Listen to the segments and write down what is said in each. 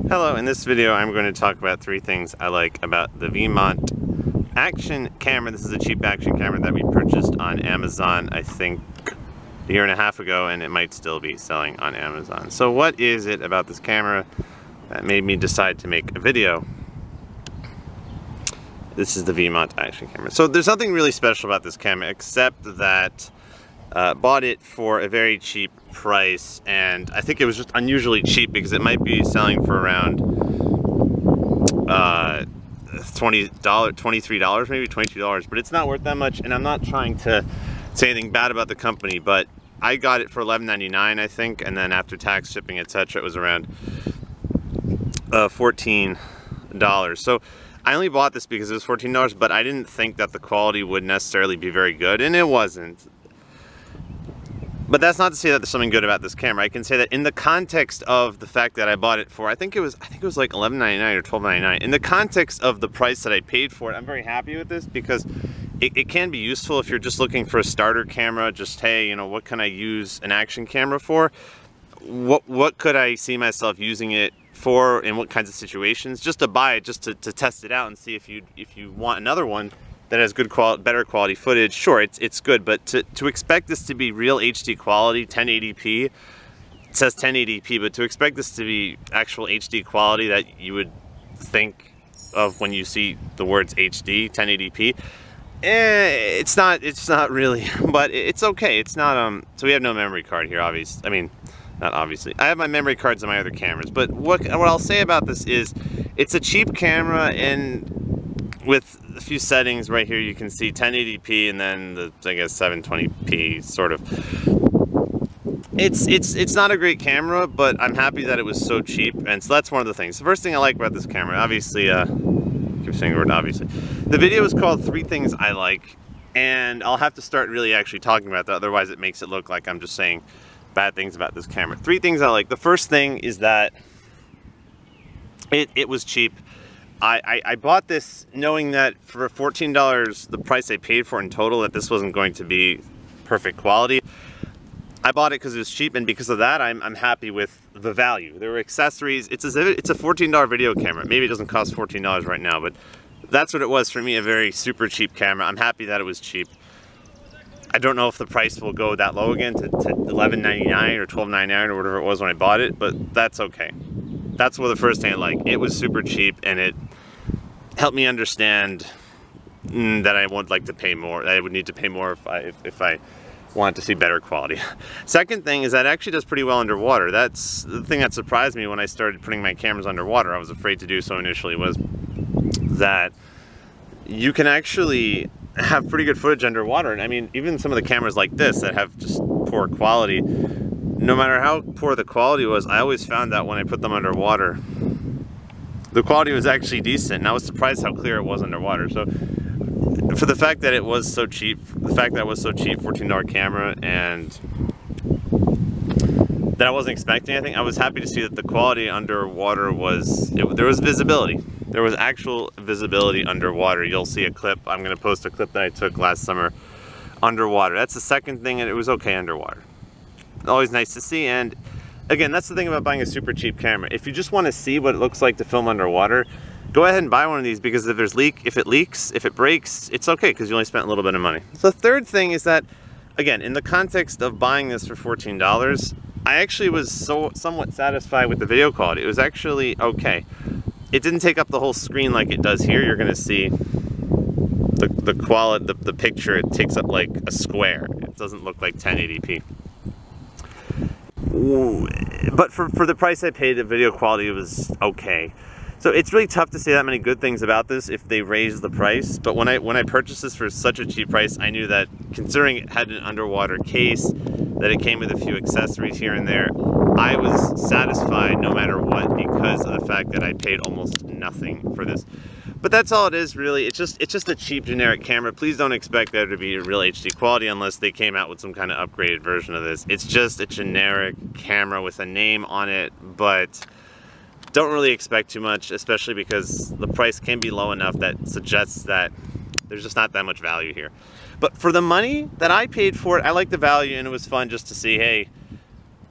Hello, in this video I'm going to talk about 3 things I like about the Vemont action camera. This is a cheap action camera that we purchased on Amazon, I think a year and a half ago, and it might still be selling on Amazon. So what is it about this camera that made me decide to make a video? This is the Vemont action camera. So there's nothing really special about this camera except that bought it for a very cheap price, and I think it was just unusually cheap because it might be selling for around $20, $23, maybe $22, but it's not worth that much. And I'm not trying to say anything bad about the company, but I got it for $11.99, I think, and then after tax, shipping, etc., it was around $14. So I only bought this because it was $14, but I didn't think that the quality would necessarily be very good, and it wasn't. But that's not to say that there's something good about this camera. I can say that in the context of the fact that I bought it for, I think it was like $11.99 or $12.99. In the context of the price that I paid for it, I'm very happy with this because it can be useful if you're just looking for a starter camera. Just, hey, you know, what can I use an action camera for? What could I see myself using it for in what kinds of situations? Just to buy it, just to test it out and see if you want another one that has good quality, better quality footage. Sure, it's good, but to expect this to be real HD quality, 1080p, it says 1080p, but to expect this to be actual HD quality that you would think of when you see the words HD, 1080p, it's not really, but it's okay. It's not, so we have no memory card here, obviously. I mean, not obviously. I have my memory cards on my other cameras, but what I'll say about this is it's a cheap camera, and with a few settings right here you can see 1080p and then the, I guess, 720p sort of. It's not a great camera, but I'm happy that it was so cheap, and so that's one of the things. The first thing I like about this camera, obviously, I keep saying the word obviously. The video is called 3 Things I Like, and I'll have to start really actually talking about that, otherwise it makes it look like I'm just saying bad things about this camera. 3 things I like. The first thing is that it was cheap. I bought this knowing that for $14, the price I paid for in total, that this wasn't going to be perfect quality. I bought it because it was cheap, and because of that, I'm happy with the value. There were accessories. It's a $14 video camera. Maybe it doesn't cost $14 right now, but that's what it was for me, a very super cheap camera. I'm happy that it was cheap. I don't know if the price will go that low again to $11.99 or $12.99 or whatever it was when I bought it, but that's okay. That's the first thing I like. It was super cheap, and it helped me understand that I would like to pay more. That I would need to pay more if I want to see better quality. Second thing is that it actually does pretty well underwater. That's the thing that surprised me when I started putting my cameras underwater. I was afraid to do so initially, was that you can actually have pretty good footage underwater. And I mean, even some of the cameras like this that have just poor quality, no matter how poor the quality was, I always found that when I put them underwater, the quality was actually decent, and I was surprised how clear it was underwater. So for the fact that it was so cheap, $14 camera, and that I wasn't expecting anything, I was happy to see that the quality underwater was, there was visibility. There was actual visibility underwater. You'll see a clip. I'm going to post a clip that I took last summer underwater. That's the second thing, and it was okay underwater. Always nice to see. And again, that's the thing about buying a super cheap camera. If you just want to see what it looks like to film underwater, go ahead and buy one of these, because if it leaks, if it breaks, it's okay because you only spent a little bit of money. The third thing is that, again, in the context of buying this for $14, I actually was somewhat satisfied with the video quality. It was actually okay. It didn't take up the whole screen like it does here. You're going to see the quality, the picture, it takes up like a square. It doesn't look like 1080p. But for the price I paid, the video quality was okay. So it's really tough to say that many good things about this if they raise the price. But when I purchased this for such a cheap price, I knew that, considering it had an underwater case, that it came with a few accessories here and there, I was satisfied no matter what, because of the fact that I paid almost nothing for this. But that's all it is, really. It's just a cheap generic camera. Please don't expect there to be real HD quality unless they came out with some kind of upgraded version of this. It's just a generic camera with a name on it, but don't really expect too much, especially because the price can be low enough that suggests that there's just not that much value here. But for the money that I paid for it, I like the value, and it was fun just to see, hey,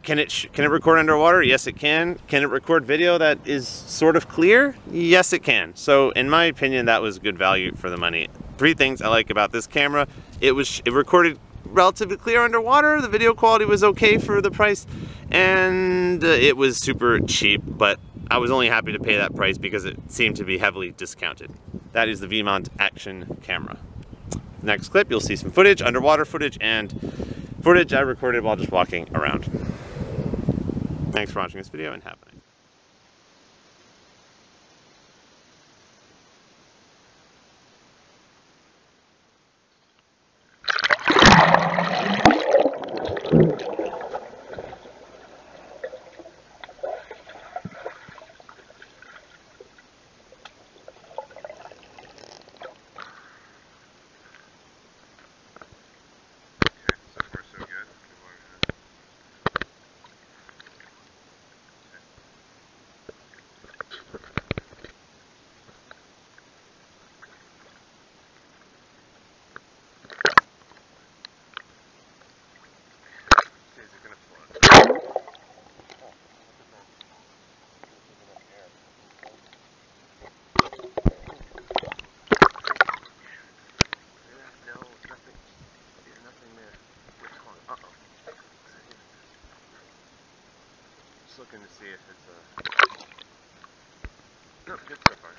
Can it record underwater? Yes, it can. Can it record video that is sort of clear? Yes, it can. So in my opinion, that was good value for the money. 3 things I like about this camera. It recorded relatively clear underwater. The video quality was okay for the price, and it was super cheap, but I was only happy to pay that price because it seemed to be heavily discounted. That is the Vemont action camera. Next clip, you'll see some footage, underwater footage, and footage I recorded while just walking around. Thanks for watching this video, and have a nice day. Looking to see if it's a... Nope, good so far.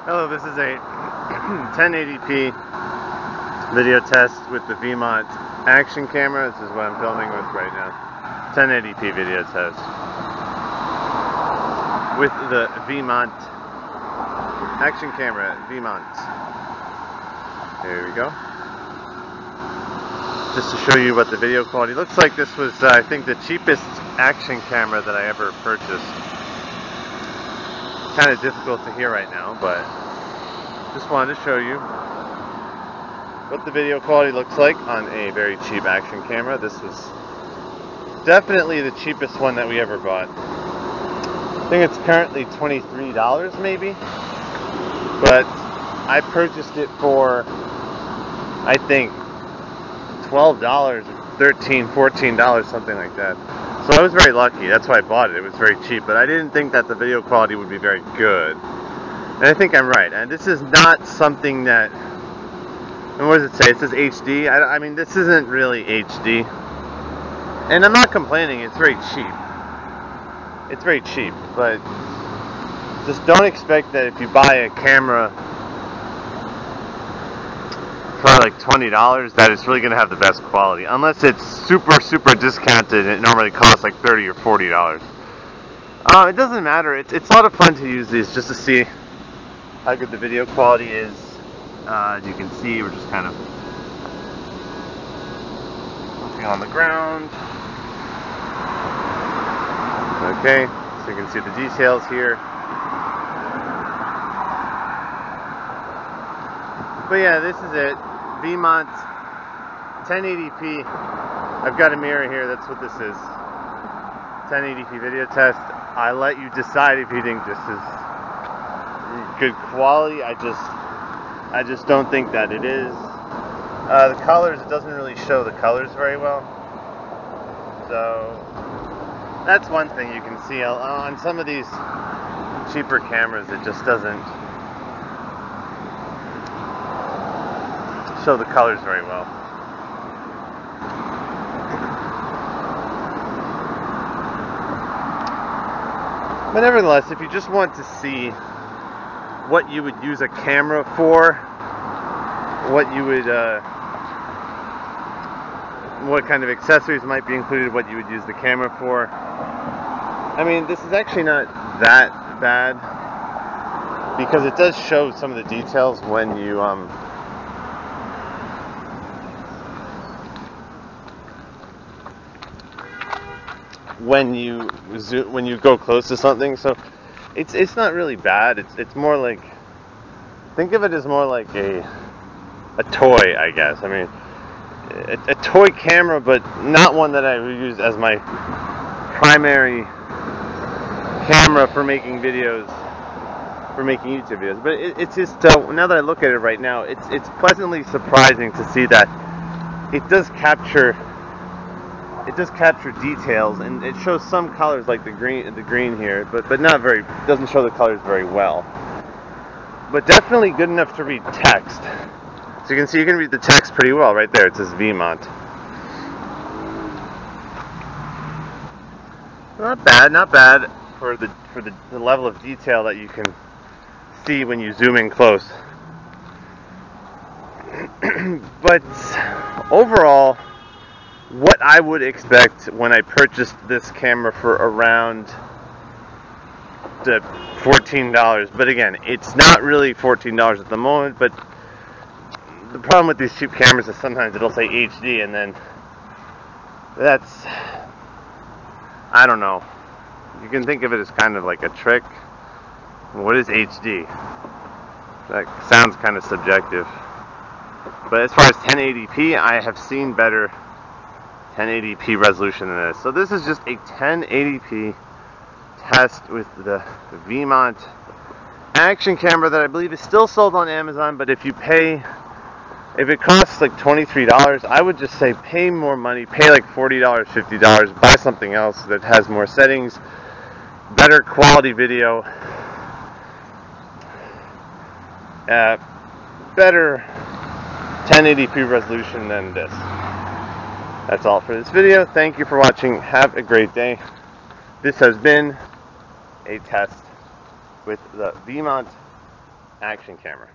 Hello, this is a 1080p video test with the Vemont action camera. This is what I'm filming with right now. 1080p video test with the Vemont action camera. Vemont. There we go. Just to show you what the video quality looks like. This was, I think, the cheapest action camera that I ever purchased. Kind of difficult to hear right now, but just wanted to show you what the video quality looks like on a very cheap action camera. This was definitely the cheapest one that we ever bought. I think it's currently $23 maybe, but I purchased it for, I think, $12, $13, $14, something like that. So I was very lucky. That's why I bought it. It was very cheap, but I didn't think that the video quality would be very good. And I think I'm right. And this is not something that... And what does it say? It says HD. I mean, this isn't really HD. And I'm not complaining. It's very cheap. It's very cheap. But just don't expect that if you buy a camera for like $20 that it's really going to have the best quality. Unless it's super discounted and it normally costs like $30 or $40. It doesn't matter. It's a lot of fun to use these just to see how good the video quality is. As you can see, we're just kind of looking on the ground. Okay, so you can see the details here. But yeah, this is it. Vemont 1080p. I've got a mirror here, that's what this is. 1080p video test. I let you decide if you think this is good quality. I just don't think that it is. The colors, it doesn't really show the colors very well. So that's one thing you can see on some of these cheaper cameras. It just doesn't show the colors very well. But nevertheless, if you just want to see what you would use a camera for, what you would, what kind of accessories might be included, what you would use the camera for. I mean, this is actually not that bad because it does show some of the details when you when you go close to something. So it's not really bad. It's more like, think of it as more like a toy, I guess. I mean, a toy camera, but not one that I would use as my primary camera for making videos, for making YouTube videos. But it's just, now that I look at it right now, it's pleasantly surprising to see that it does capture details, and it shows some colors like the green here, but not very, doesn't show the colors very well. But definitely good enough to read text. So you can see, you can read the text pretty well right there. It says Vemont. Not bad for the level of detail that you can see when you zoom in close. But overall, what I would expect when I purchased this camera for around the $14, but again, it's not really $14 at the moment. But the problem with these cheap cameras is sometimes it'll say HD, and then that's, I don't know, you can think of it as kind of like a trick. What is HD? That sounds kind of subjective. But as far as 1080p, I have seen better 1080p resolution than this. So this is just a 1080p test with the Vemont action camera that I believe is still sold on Amazon. But if it costs like $23, I would just say pay more money, pay like $40, $50, buy something else that has more settings, better quality video, better 1080p resolution than this. That's all for this video. Thank you for watching. Have a great day. This has been a test with the Vemont action camera.